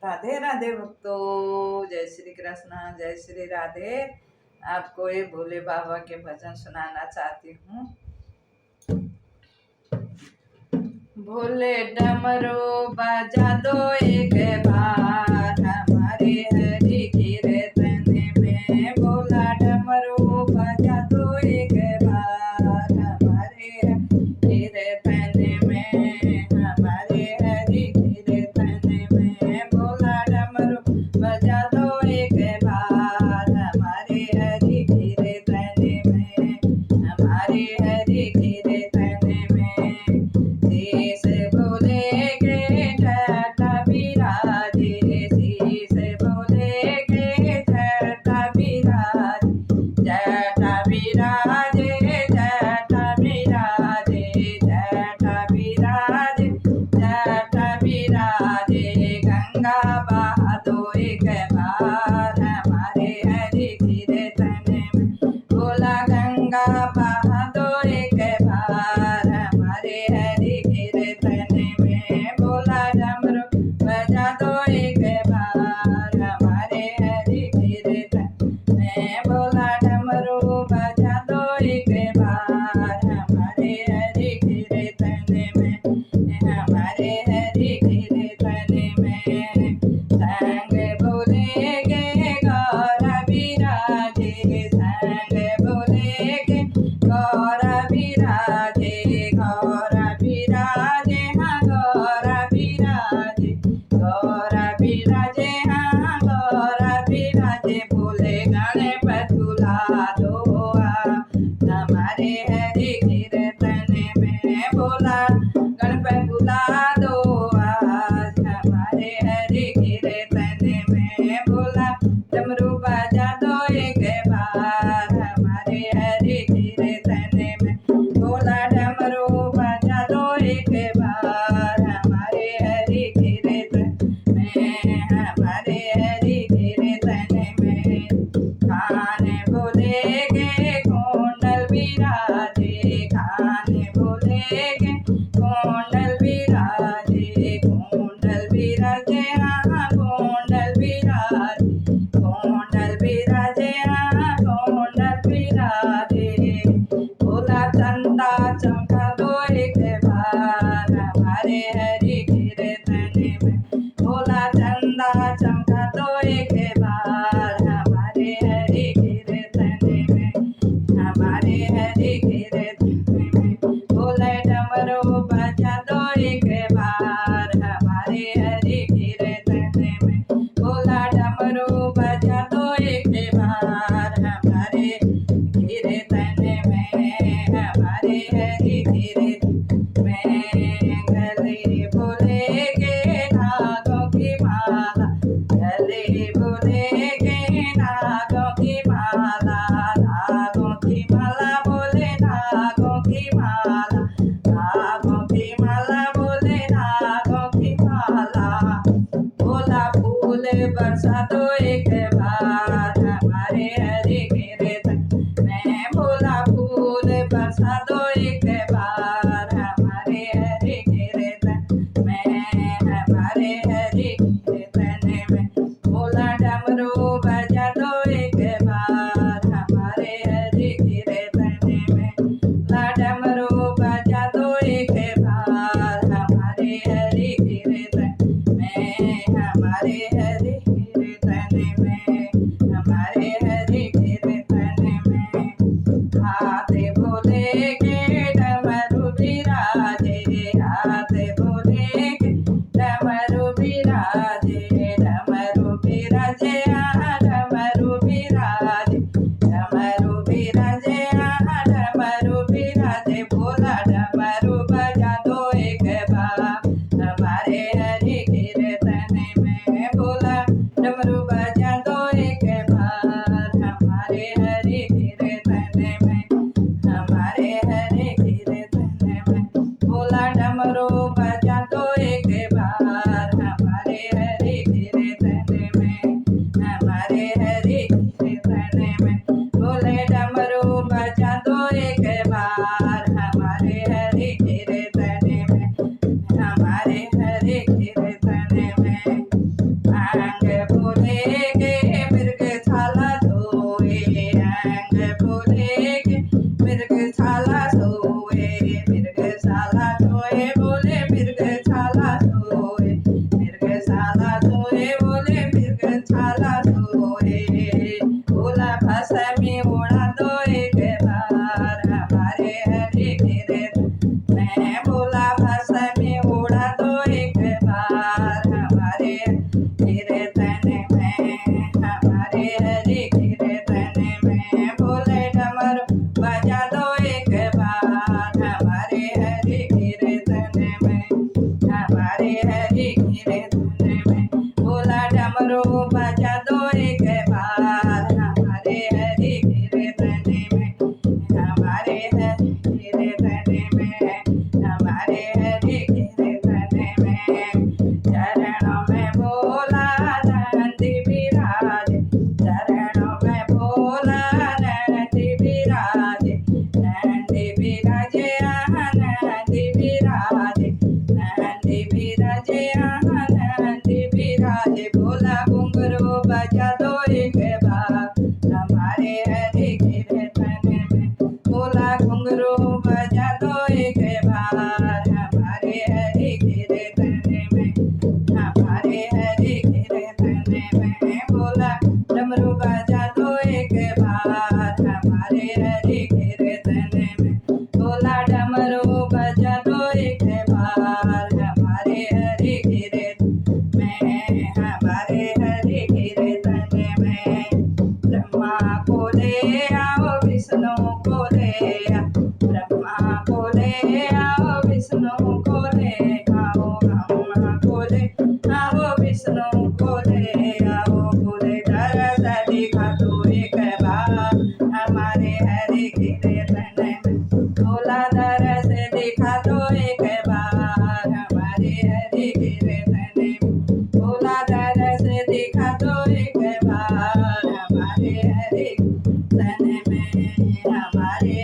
राधे राधे भक्तों, जय श्री कृष्ण, जय श्री राधे। आपको ये भोले बाबा के भजन सुनाना चाहती हूँ। भोले डमरू बजा दो एक बार, हमारे हरि कीर्तन में। भोला डमरू बजा दो एक बार, हमारे हरि कीर्तन में, हमारे हरि कीर्तन में। भोला डमरू बजा दो एक बार, हमारे हरि कीर्तन में, हमारे हरि कीर्तन में। शीश भोले के जटा विराजे, शीश भोले के जटा विराजे, जटा विराजे, जटा विराजे, जटा विराजे, जटा विराजे। गंगा बहा दो एक बार, हमारे हरि कीर्तन में। भोला गंगा बहा दो एक बार, हमारे हरि कीर्तन में। भोला डमरू बजा दो एक बार, हमारे हरि कीर्तन में। भोला डमरू बजा दो एक बार, हमारे हरि कीर्तन में, हमारे हरि कीर्तन में। संग भोले के गौर विराजे, संग भोले के गौर विराजे, गौर विराजे, हाँ गौर विराजे, गौर विराजे, हाँ गौर विराजे। भोले गणपत बुला दो हमारे हरि कीर्तन में। भोला गणपत बुला दो आज हमारे हरि कीर्तन में। भोला डमरू बजा दो एक बार, हमारे हरि कीर्तन में। भोला डमरू बजा दो एक बार, हमारे हरि कीर्तन में, हमारे हरि कीर्तन में। कान भोले के कुंडल विराजे, कान भोले के कुंडल विराजे, कुंडल विराजे, हाँ कुंडल विराजे, कुंडल विराजे, हाँ कुंडल विराजे। भोला चंदा चमका दो एक बार, हमारे हरि कीर्तन में। भोला चंदा चमका दो एक बार, हमारे हरि कीर्तन में, हमारे हरि कीर्तन में। भोले डमरू बजा दो एक बार, हमारे हरि कीर्तन में। भोला डमरू बजा दो एक बार, हमारे कीर्तन में, हमारे हरि कीर्तन में। गले भोले के नागों की माला, गले भोले के नागों की माला, नागों की माला बोले नागों की माला, नागों की माला बोले नागों की माला। भोला फूल बरसा दो एक बार, हमारे हरि कीर्तन में। भोला फूल बरसा दो एक बार, हमारे हरि कीर्तन में, हमारे हरि कीर्तन में। भोला डमरू बजा दो एक बार, हमारे हरि कीर्तन में। भोला डमरू बजा दो एक बार, हमारे हरि कीर्तन में, हमारे हरि कीर्तन में, हमारे हरि कीर्तन में। हाथ भोले के डमरू विराजे, हाथ भोले के डमरू विराजे, डमरू विराजे, हाँ डमरू विराजे, डमरू विराजे, हाँ डमरू विराजे। भोला डमरू बजा दो एक बार, हमारे हरि कीर्तन में। भोला हमारे कीर्तन में, हमारे हरि कीर्तन में। बोले डमरू बजा दो एक बार, हमारे हरि कीर्तन में, हमारे हरि कीर्तन में। बोला डमरू बजा दो एक बार, हमारे हरि कीर्तन में, हमारे हरि कीर्तन में, हमारे हरि कीर्तन में। चरणों में बोला नंदी विराज, चरणों में बोला नंदी विराज, नंदी विराजे नंदी विराजे, नंदी विराजे नंदी विराजे। बोला घुंघरू बजा दो एक बार, हमारे हरि कीर्तन में। बोला घुंघरू बजा दो एक बार, हमारे हरि कीर्तन में, हमारे हरि कीर्तन में। बोला डमरू बजा दो एक बार, हमारे हरि कीर्तन में। बोला डमरू बजा दो एक बार, हमारे हरि कीर्तन में, हमारे हरि कीर्तन में। ब्रह्मा को ले आओ विष्णु को ले आओ, ब्रह्मा को ले आओ विष्णु को ले आओ, ब्रह्मा को ले आओ विष्णु को ले आओ। बोले दरस दिखा दो एक बार, हमारे हरि कीर्तन में। बोला दरस दिखा दो एक बार, हमारे हरि कीर्तन में। बोला दरस दिखा दो एक बार, हमारे हरि कीर्तन में, हमारे